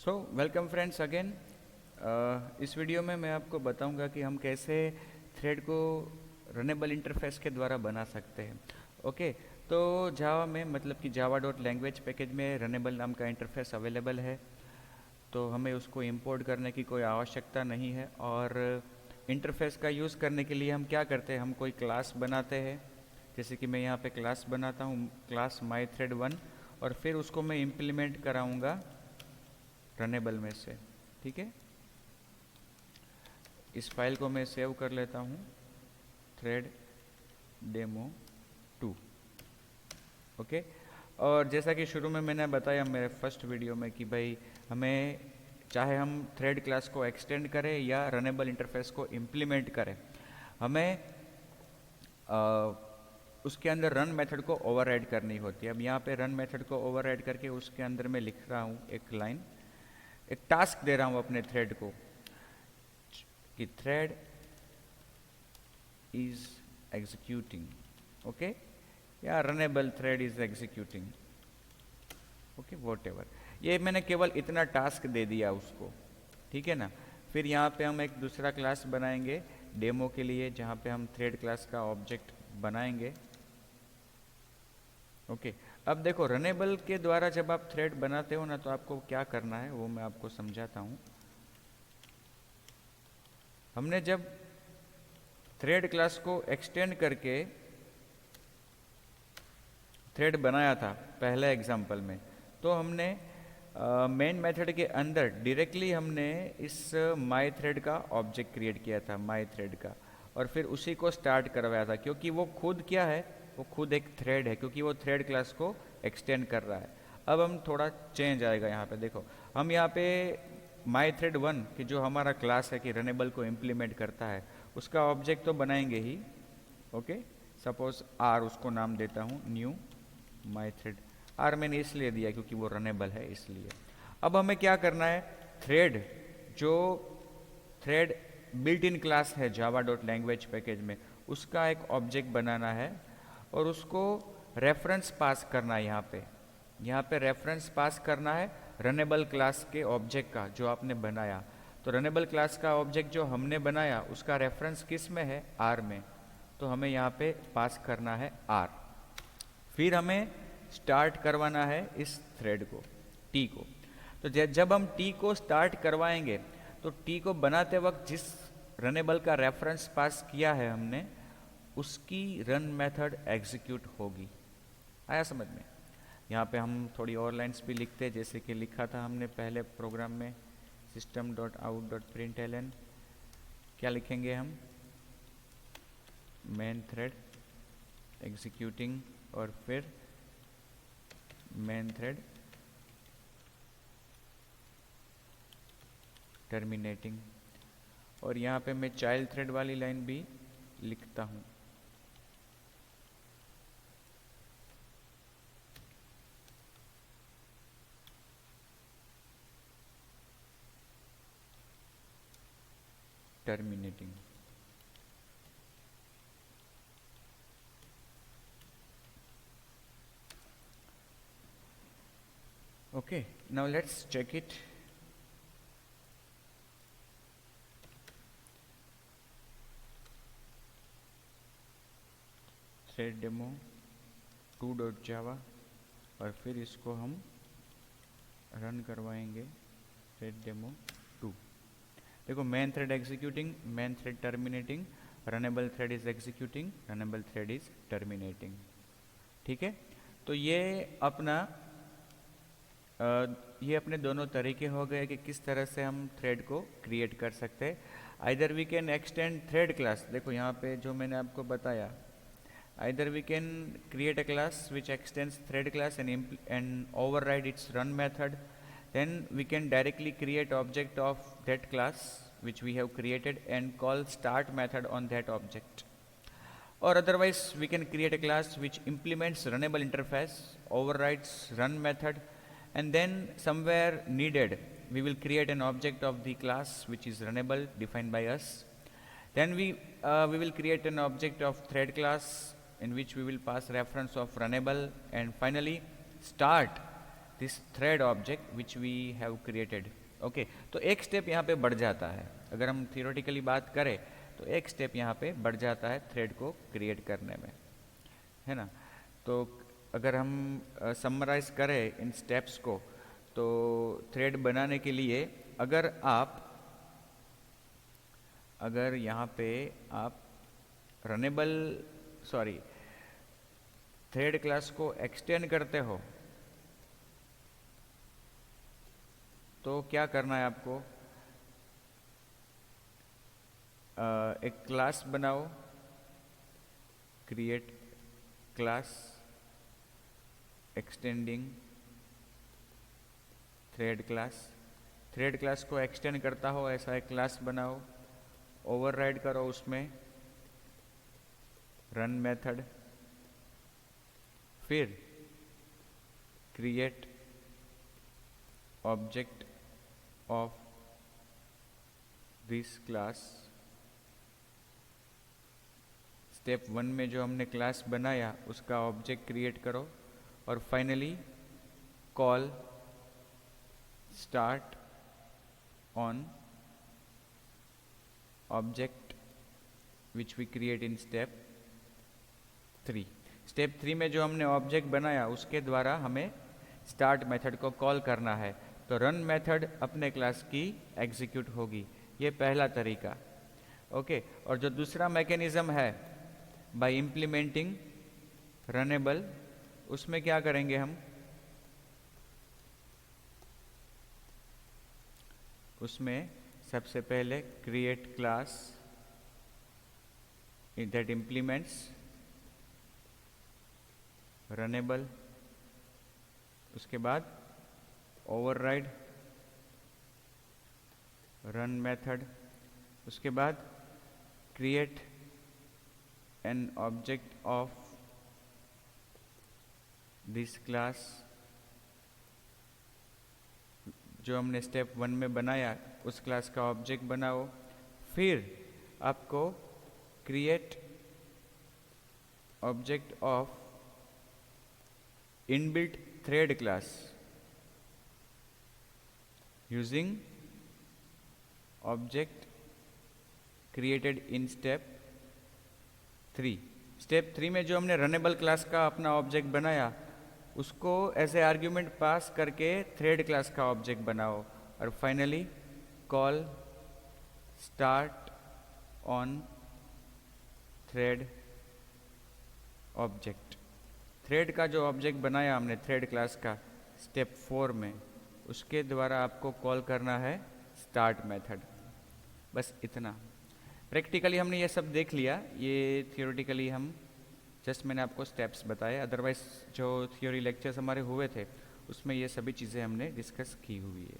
Welcome friends again. इस video में मैं आपको बताऊंगा कि हम कैसे थ्रेड को रनेबल इंटरफेस के द्वारा बना सकते हैं। ओके, तो जावा में मतलब कि जावा डॉट लैंग्वेज पैकेज में रनेबल नाम का इंटरफेस अवेलेबल है, तो हमें उसको इंपोर्ट करने की कोई आवश्यकता नहीं है। और इंटरफेस का यूज़ करने के लिए हम क्या करते हैं, हम कोई क्लास बनाते हैं। जैसे कि मैं यहाँ पे क्लास बनाता हूँ, क्लास माई थ्रेड वन, और फिर उसको मैं इम्प्लीमेंट कराऊँगा रनेबल में से। ठीक है, इस फाइल को मैं सेव कर लेता हूँ, थ्रेड डेमो 2। ओके, और जैसा कि शुरू में मैंने बताया मेरे फर्स्ट वीडियो में कि भाई हमें चाहे हम थ्रेड क्लास को एक्सटेंड करें या रनेबल इंटरफेस को इम्प्लीमेंट करें, हमें उसके अंदर रन मेथड को ओवरराइड करनी होती है। अब यहाँ पे रन मेथड को ओवरराइड करके उसके अंदर मैं लिख रहा हूँ एक लाइन, एक टास्क दे रहा हूँ अपने थ्रेड को कि थ्रेड इज एग्जीक्यूटिंग, ओके, या runnable thread is executing, okay, what ever. ये मैंने केवल इतना टास्क दे दिया उसको, ठीक है ना। फिर यहाँ पे हम एक दूसरा क्लास बनाएंगे डेमो के लिए, जहाँ पे हम थ्रेड क्लास का ऑब्जेक्ट बनाएंगे। ओके, अब देखो रनेबल के द्वारा जब आप थ्रेड बनाते हो ना, तो आपको क्या करना है वो मैं आपको समझाता हूँ। हमने जब थ्रेड क्लास को एक्सटेंड करके थ्रेड बनाया था पहले एग्जाम्पल में, तो हमने मेन मेथड के अंदर डायरेक्टली हमने इस माई थ्रेड का ऑब्जेक्ट क्रिएट किया था, माई थ्रेड का, और फिर उसी को स्टार्ट करवाया था, क्योंकि वो खुद क्या है, वो खुद एक थ्रेड है, क्योंकि वो थ्रेड क्लास को एक्सटेंड कर रहा है। अब हम थोड़ा चेंज आएगा यहाँ पे, देखो हम यहाँ पे माई थ्रेड वन की जो हमारा क्लास है कि रनेबल को इम्प्लीमेंट करता है, उसका ऑब्जेक्ट तो बनाएंगे ही। ओके, सपोज आर उसको नाम देता हूँ, न्यू माई थ्रेड। आर मैंने इसलिए दिया क्योंकि वो रनेबल है इसलिए। अब हमें क्या करना है, थ्रेड जो थ्रेड बिल्ट इन क्लास है जावा डॉट लैंग्वेज पैकेज में, उसका एक ऑब्जेक्ट बनाना है और उसको रेफरेंस पास करना है। यहाँ पे रेफरेंस पास करना है रनेबल क्लास के ऑब्जेक्ट का जो आपने बनाया। तो रनेबल क्लास का ऑब्जेक्ट जो हमने बनाया उसका रेफरेंस किस में है, आर में, तो हमें यहाँ पे पास करना है आर। फिर हमें स्टार्ट करवाना है इस थ्रेड को, टी को। तो जब हम टी को स्टार्ट करवाएंगे, तो टी को बनाते वक्त जिस रनेबल का रेफरेंस पास किया है हमने, उसकी रन मेथड एग्जीक्यूट होगी। आया समझ में। यहाँ पे हम थोड़ी और लाइंस भी लिखते हैं, जैसे कि लिखा था हमने पहले प्रोग्राम में, system.out.println। क्या लिखेंगे हम, मेन थ्रेड एग्जीक्यूटिंग, और फिर मेन थ्रेड टर्मिनेटिंग। और यहाँ पे मैं चाइल्ड थ्रेड वाली लाइन भी लिखता हूँ। Terminating. Okay, now let's check it. Thread demo 2.java, और फिर इसको हम रन करवाएंगे, थ्रेड डेमो 2। देखो main thread executing, main thread terminating, runnable thread is executing, runnable thread is terminating. ठीक है, तो ये अपने दोनों तरीके हो गए कि किस तरह से हम थ्रेड को क्रिएट कर सकते हैं। Either we can extend thread class, देखो यहाँ पे जो मैंने आपको बताया, either we can create a class which extends thread class and override its run method, then we can directly create object of that class which we have created and call start method on that object, or otherwise we can create a class which implements runnable interface, overrides run method, and then somewhere needed we will create an object of the class which is runnable defined by us. Then we will create an object of thread class in which we will pass reference of runnable, and finally start this thread object which we have created. Okay, तो एक step यहाँ पे बढ़ जाता है। अगर हम theoretically बात करें तो एक स्टेप यहाँ पे बढ़ जाता है थ्रेड को क्रिएट करने में, है ना। तो अगर हम समराइज करें इन स्टेप्स को, तो थ्रेड बनाने के लिए अगर यहाँ पे आप रनेबल थ्रेड क्लास को एक्सटेंड करते हो तो क्या करना है आपको, एक क्लास बनाओ, create class extending thread class को एक्सटेंड करता हो ऐसा एक क्लास बनाओ, ओवरराइड करो उसमें रन मेथड, फिर create object of this class. Step 1 में जो हमने क्लास बनाया उसका ऑब्जेक्ट क्रिएट करो और finally call start on object which we create in step 3। Step 3 में जो हमने ऑब्जेक्ट बनाया उसके द्वारा हमें स्टार्ट मेथड को कॉल करना है, तो रन मेथड अपने क्लास की एग्जीक्यूट होगी। ये पहला तरीका। ओके, और जो दूसरा मैकेनिज्म है बाय इम्प्लीमेंटिंग रनेबल, उसमें क्या करेंगे हम, उसमें सबसे पहले create class that implements runnable, उसके बाद ओवरराइड रन मेथड, उसके बाद create an object of this class. जो हमने स्टेप 1 में बनाया उस क्लास का ऑब्जेक्ट बनाओ, फिर आपको create object of inbuilt thread class using object created in step 3। Step 3 में जो हमने रनेबल क्लास का अपना ऑब्जेक्ट बनाया उसको एज ए आर्ग्यूमेंट पास करके थ्रेड क्लास का ऑब्जेक्ट बनाओ और finally call start on thread object. Thread का जो ऑब्जेक्ट बनाया हमने थ्रेड क्लास का स्टेप 4 में, उसके द्वारा आपको कॉल करना है स्टार्ट मेथड। बस इतना। प्रैक्टिकली हमने ये सब देख लिया, ये थियोरेटिकली हम जस्ट मैंने आपको स्टेप्स बताए, अदरवाइज जो थियोरी लेक्चर्स हमारे हुए थे उसमें ये सभी चीज़ें हमने डिस्कस की हुई है।